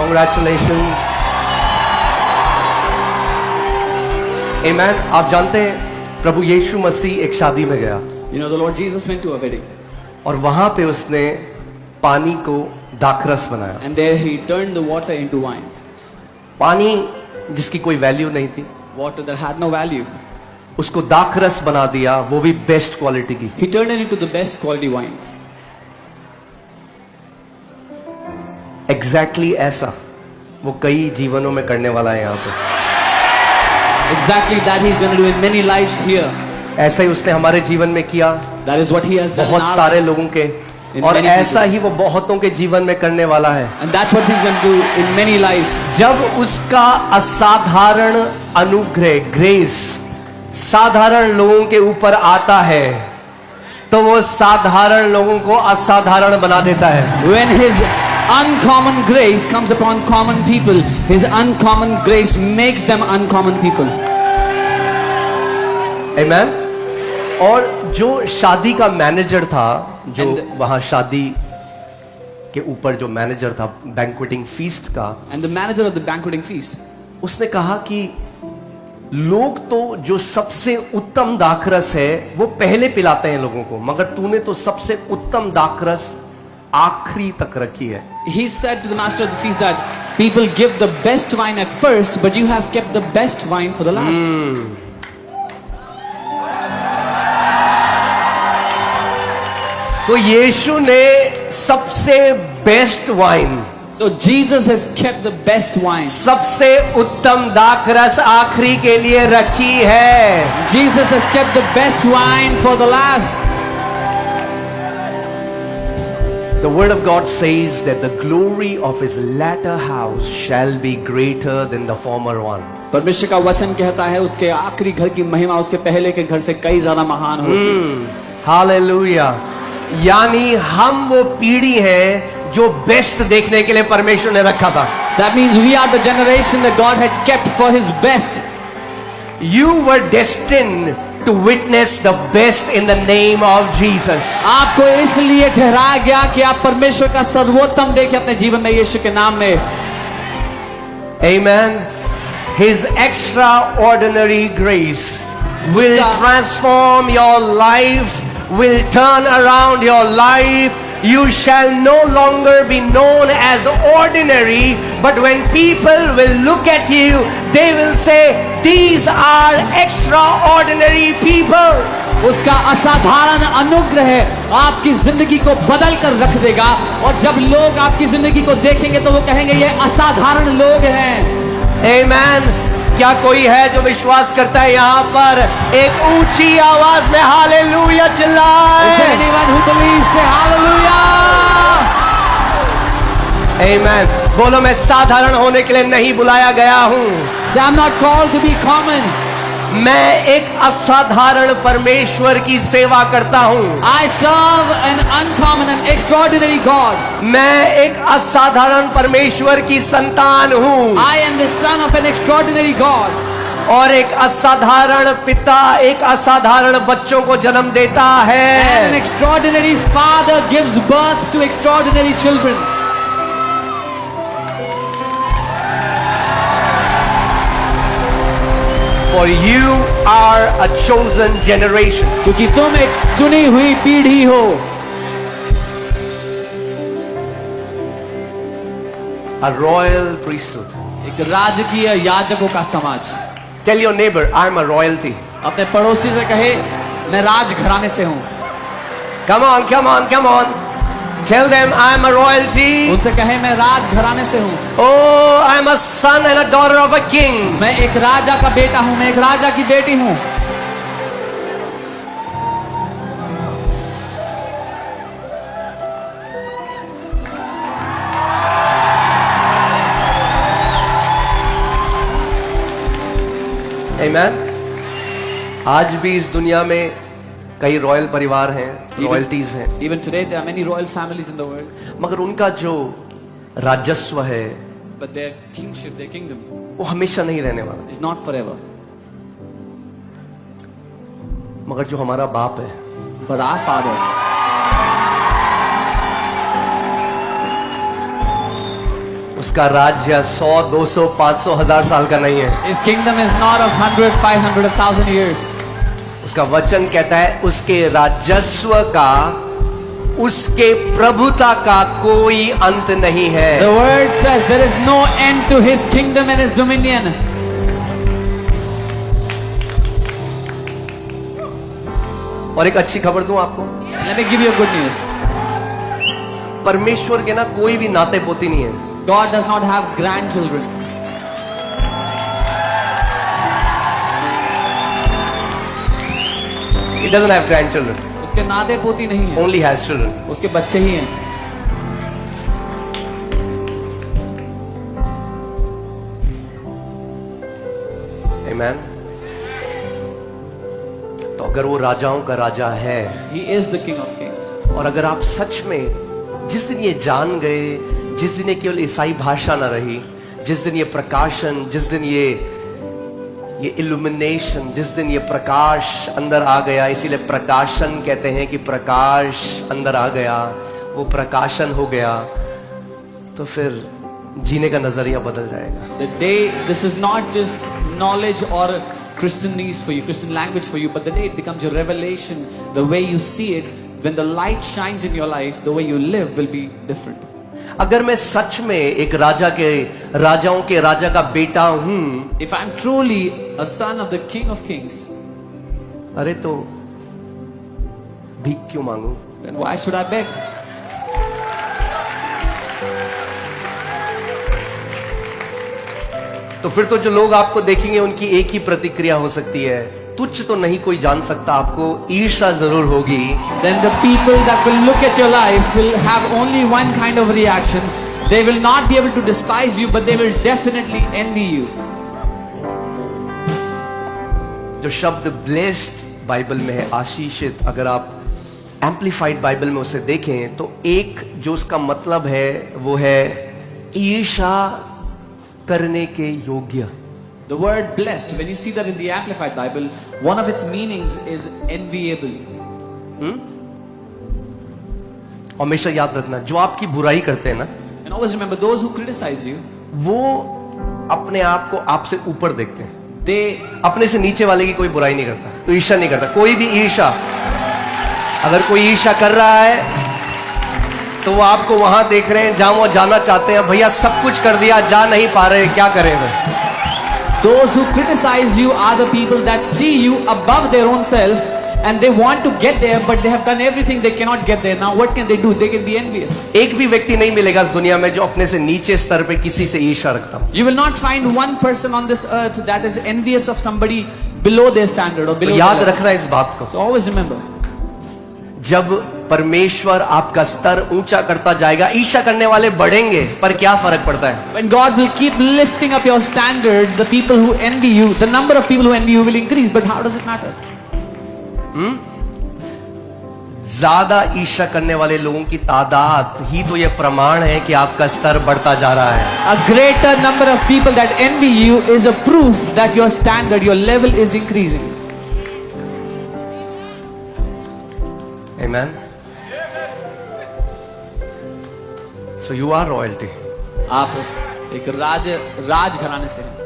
Congratulations. Amen. आप जानते हैं प्रभु यीशु मसीह एक शादी में गया You know, the Lord Jesus went to a wedding, और वहां पे उसने पानी को दाखरस बनाया. and there he turned the water into wine. पानी जिसकी कोई वैल्यू नहीं थी, Water that had no value. उसको दाखरस बना दिया, वो भी बेस्ट क्वालिटी की. He turned it into the best quality wine. Exactly ऐसा वो कई जीवनों में करने वाला है यहाँ पे. Exactly that he's going to do in many lives here. ऐसा ही उसने हमारे जीवन में किया, That is what he has done in बहुत our सारे lives. लोगों के, In और many ऐसा people. ही वो बहुतों के जीवन में करने वाला है. And that's what he's going to do in many lives. जब उसका असाधारण अनुग्रह, ग्रेस, साधारण लोगों के ऊपर आता है तो वो साधारण लोगों को असाधारण बना देता है. When his uncommon grace comes upon common people, his uncommon grace makes them uncommon people. Amen. और जो शादी का मैनेजर था, जो And वहां शादी के ऊपर जो मैनेजर था बैंक्वेटिंग फीस्ट का, And the manager of the banqueting feast, उसने कहा कि लोग तो जो सबसे उत्तम दाखरस है वो पहले पिलाते हैं लोगों को, मगर तूने तो सबसे उत्तम दाखरस आखिरी तक रखी है. he said to the master of the feast that people give the best wine at first, but you have kept the best wine for the last. तो यीशु ने सबसे best wine, So Jesus has kept the best wine. सबसे उत्तम दाखरस आखिरी के लिए रखी है. Jesus has kept the best wine for the last. The word of God says that the glory of his latter house shall be greater than the former one. परमेश्वर का वचन कहता है उसके आखिरी घर की महिमा उसके पहले के घर से कई ज्यादा महान होगी. हालेलुया. यानी हम वो पीढ़ी है जो बेस्ट देखने के लिए परमेश्वर ने रखा था. That means we are the generation that God had kept for his best. You were destined to witness the best in the name of Jesus. आपको इसलिए ठहराया गया कि आप परमेश्वर का सर्वोत्तम देखें अपने जीवन में यीशु के नाम में. Amen. His extraordinary grace will transform your life, will turn around your life. You shall no longer be known as ordinary, but when people will look at you, they will say, these are extraordinary people. उसका असाधारण अनुग्रह आपकी जिंदगी को बदल कर रख देगा, और जब लोग आपकी जिंदगी को देखेंगे तो वो कहेंगे ये असाधारण लोग हैं. Amen. क्या कोई है जो विश्वास करता है यहाँ पर एक ऊंची आवाज में हालेलुया Is there चिल्लाए? anyone who believes? Say hallelujah. Amen. बोलो, मैं साधारण होने के लिए नहीं बुलाया गया हूँ, Say I'm not called to be common. मैं एक असाधारण परमेश्वर की सेवा करता हूँ. I serve an uncommon and extraordinary God. मैं एक असाधारण परमेश्वर की संतान हूँ, I am the son of an extraordinary God. और एक असाधारण पिता एक असाधारण बच्चों को जन्म देता And an है. extraordinary father gives birth to extraordinary children. For you are a chosen generation. क्योंकि तुम एक चुनी हुई पीढ़ी हो. A royal priesthood. एक राजकीय याजकों का समाज. Tell your neighbor, I'm a royalty. अपने पड़ोसी से कहे मैं राजघराने से हूँ. Come on, come on, come on. Tell them I'm a royalty. उनसे कहे मैं राजघराने से हूँ. Oh, I'm a son and a daughter of a king. मैं एक राजा का बेटा हूँ, मैं एक राजा की बेटी हूँ. Amen. आज भी इस दुनिया में कई रॉयल परिवार हैं, रॉयल्टीज हैं, Even today there are many royal families in the world, मगर उनका जो राजस्व है but their kingship, their kingdom वो हमेशा नहीं रहने वाला. is not forever. मगर जो हमारा बाप है, But our Father, उसका राज्य 100, 200, 500, 1000 साल का नहीं है। His kingdom is not of 100, 500, 1,000 years. उसका वचन कहता है उसके राजस्व का, उसके प्रभुता का कोई अंत नहीं है। The word says there is no end to his kingdom and his dominion. और एक अच्छी खबर दूं आपको, Let me give you a good news. परमेश्वर के ना कोई भी नाते पोती नहीं है। God does not have grandchildren. He doesn't have grandchildren, उसके नाते पोती नहीं है, only has children. उसके बच्चे ही हैं. Amen. तो अगर वो राजाओं का राजा है, He is the King of Kings. और अगर आप सच में जिस दिन ये जान गए, जिस दिन ये केवल ईसाई भाषा ना रही, जिस दिन ये प्रकाशन, जिस दिन ये इल्यूमिनेशन, जिस दिन ये प्रकाश अंदर आ गया, इसीलिए प्रकाशन कहते हैं कि प्रकाश अंदर आ गया, वो प्रकाशन हो गया, तो फिर जीने का नजरिया बदल जाएगा। The day, this is not just knowledge or Christianese for you, Christian language for you, but the day it becomes your revelation, the way you see it, when the light shines in your life, the way you live will be different. अगर मैं सच में एक राजा के, राजाओं के राजा का बेटा हूं, If I'm truly a son of the King of Kings, अरे तो भीख क्यों मांगू? then why should I beg? तो फिर तो जो लोग आपको देखेंगे उनकी एक ही प्रतिक्रिया हो सकती है, तुच्छ तो नहीं कोई जान सकता, आपको ईर्ष्या जरूर होगी। Then the people that will look at your life will have only one kind of reaction. They will not be able to despise you, but they will definitely envy you. जो शब्द ब्लेस्ड बाइबल में है, आशीषित, अगर आप amplified Bible में उसे देखें तो एक जो उसका मतलब है वो है ईर्ष्या करने के योग्य। The word blessed, when you see that in the Amplified Bible, one of its meanings is enviable. हमेशा याद रखना, जो आपकी बुराई करते हैं ना, And always remember, those who criticize you, वो अपने आप को आपसे ऊपर देखते हैं, they अपने से नीचे वाले की कोई बुराई नहीं करता, ईर्ष्या नहीं करता। कोई भी ईर्ष्या, अगर कोई ईर्ष्या कर रहा है तो वो आपको वहां देख रहे हैं जहां वो जाना चाहते हैं। भैया सब कुछ कर दिया, जा नहीं पा रहे, क्या करें भाई? those who criticize you are the people that see you above their own self and they want to get there, but they have done everything, they cannot get there. Now what can they do? They can be envious. एक भी व्यक्ति नहीं मिलेगा इस दुनिया में जो अपने से नीचे स्तर पे किसी से ईर्ष्या रखता हो। You will not find one person on this earth that is envious of somebody below their standard or तो below याद their level. रखना इस बात को, So always remember, जब परमेश्वर आपका स्तर ऊंचा करता जाएगा, ईर्ष्या करने वाले बढ़ेंगे, पर क्या फर्क पड़ता है? when God will keep lifting up your standard, the people who envy you, the number of people who envy you will increase, but how does it matter? ज्यादा ईर्ष्या करने वाले लोगों की तादाद ही तो यह प्रमाण है कि आपका स्तर बढ़ता जा रहा है। A greater number of people that envy you is a proof that your standard, your level is increasing. Amen. So you are royalty. आप एक राज घराने से हैं।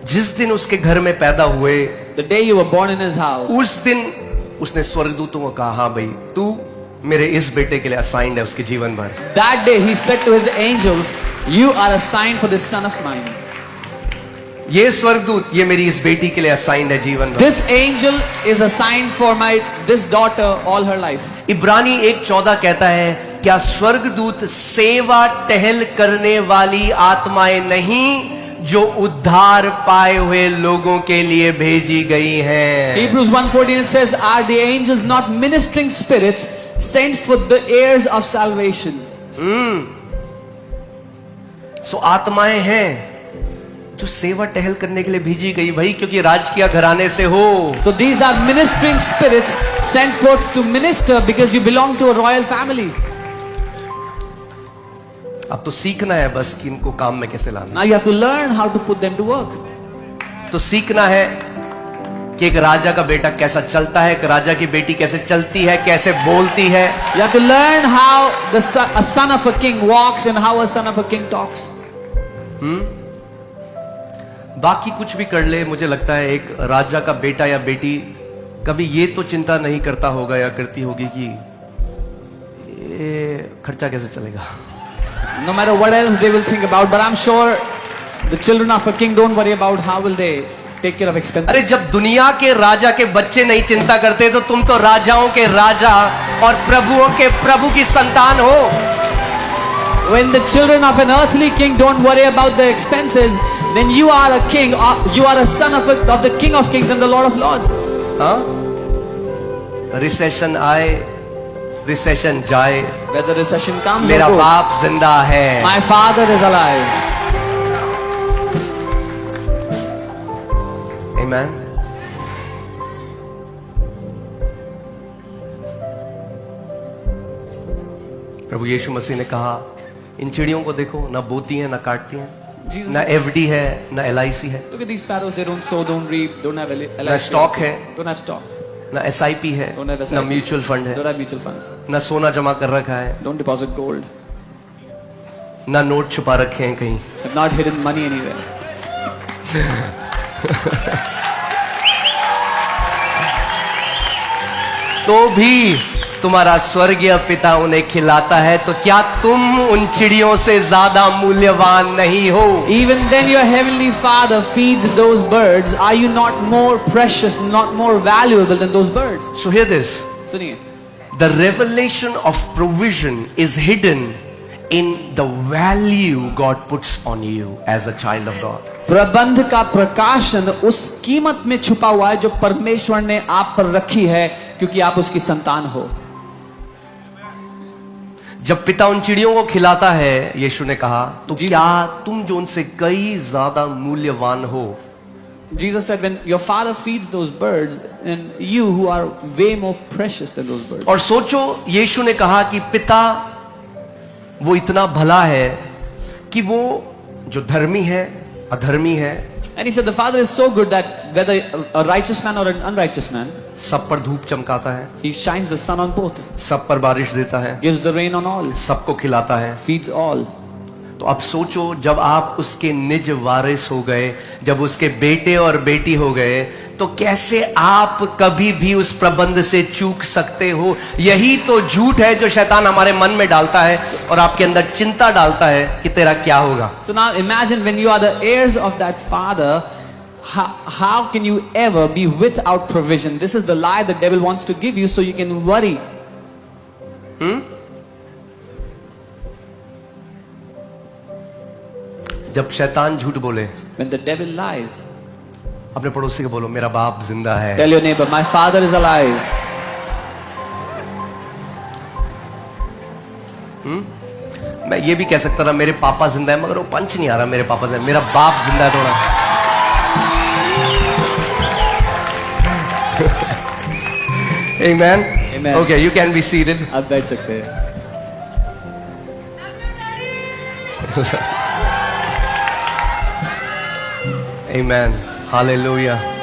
जिस दिन उसके घर में पैदा हुए, The day you were born in his house, उस दिन उसने स्वर्गदूतों को कहा, हाँ भाई तू मेरे इस बेटे के लिए असाइंड है उसके जीवन भर। that day he said to his angels, you are assigned for this son of mine. ये स्वर्गदूत ये मेरी इस बेटी के लिए असाइंड है जीवन भर। This angel is assigned for this daughter all her life. इब्रानी 1:14 कहता है, क्या स्वर्गदूत सेवा टहल करने वाली आत्माएं नहीं जो उद्धार पाए हुए लोगों के लिए भेजी गई हैं? Hebrews 1:14 it says, are the angels not ministering spirits sent for the heirs of salvation? सो आत्माएं हैं जो सेवा टहल करने के लिए भेजी गई, भाई क्योंकि राजकीय घराने से हो। So these are ministering spirits sent forth to minister because you belong to a royal family. अब तो सीखना है बस कि इनको काम में कैसे लाना। Now you have to learn how to put them to work. तो सीखना है कि एक राजा का बेटा कैसा चलता है, एक राजा की बेटी कैसे चलती है, कैसे बोलती है. You have to learn how a son of a king walks and how a son of a king talks. बाकी कुछ भी कर ले, मुझे लगता है एक राजा का बेटा या बेटी कभी ये तो चिंता नहीं करता होगा या करती होगी कि ये खर्चा कैसे चलेगा. No matter what else they will think about, but I'm sure the children of a king don't worry about how will they take care of expenses. अरे जब दुनिया के राजा के बच्चे नहीं चिंता करते तो तुम तो राजाओं के राजा और प्रभुओं के प्रभु की संतान हो. When the children of an earthly king don't worry about the expenses, then you are a king, you are a son of the king of kings and the lord of lords. हाँ? Recession आए, recession जाए, Whether recession comes मेरा or goes, बाप जिंदा है. my father is alive. Amen. प्रभु यीशु मसीह ने कहा, इन चिड़ियों को देखो, ना बोती हैं ना काटती हैं, Jesus ना एफडी है ना एलआईसी है, Look at these sparrows, they don't sow, don't reap, don't have LIC, ना स्टॉक है, don't have stocks, ना एसआईपी है, don't have ना SIP, म्यूचुअल फंड है, don't have mutual funds, ना सोना जमा कर रखा है, don't deposit gold, ना नोट छुपा रखे हैं कहीं. have not hidden money anywhere. तो भी तुम्हारा स्वर्गीय पिता उन्हें खिलाता है, तो क्या तुम उन चिड़ियों से ज्यादा मूल्यवान नहीं हो? Even then your heavenly father feeds those birds. Are you not more precious, not more valuable than those birds? So hear this. सुनिए, The revelation of provision is hidden in the value God puts on you as a child of God. प्रबंध का प्रकाशन उस कीमत में छुपा हुआ है जो परमेश्वर ने आप पर रखी है, क्योंकि आप उसकी संतान हो. जब पिता उन चिड़ियों को खिलाता है, यीशु ने कहा, तो Jesus- क्या तुम जो उनसे कई ज्यादा मूल्यवान हो? Jesus said, when your father feeds those birds, and you who are way more precious than those birds. और सोचो, यीशु ने कहा कि पिता वो इतना भला है कि वो जो धर्मी है, अधर्मी है, And he said, the father is so good that whether a righteous man or an unrighteous man, सब पर धूप चमकाता है, he shines the sun on both, सब पर बारिश देता है, gives the rain on all, सबको खिलाता है. feeds all. तो अब सोचो, जब आप उसके निज वारिस हो गए, जब उसके बेटे और बेटी हो गए, तो कैसे आप कभी भी उस प्रबंध से चूक सकते हो? यही तो झूठ है जो शैतान हमारे मन में डालता है और आपके अंदर चिंता डालता है कि तेरा क्या होगा. So now imagine when you are the heirs of that father, how can you ever be without provision? This is the lie the devil wants to give you so you can worry. जब शैतान झूठ बोले, When the devil lies, अपने पड़ोसी को बोलो, मेरा बाप जिंदा है. tell your neighbor, my father is alive. मैं ये भी कह सकता था, मेरे पापा जिंदा है, मगर वो पंच नहीं आ रहा, मेरे पापा जिंदा है, मेरा बाप जिंदा है थोड़ा. Amen. Amen. Okay, you can be seated. आप बैठ सकते हैं. Amen. Hallelujah.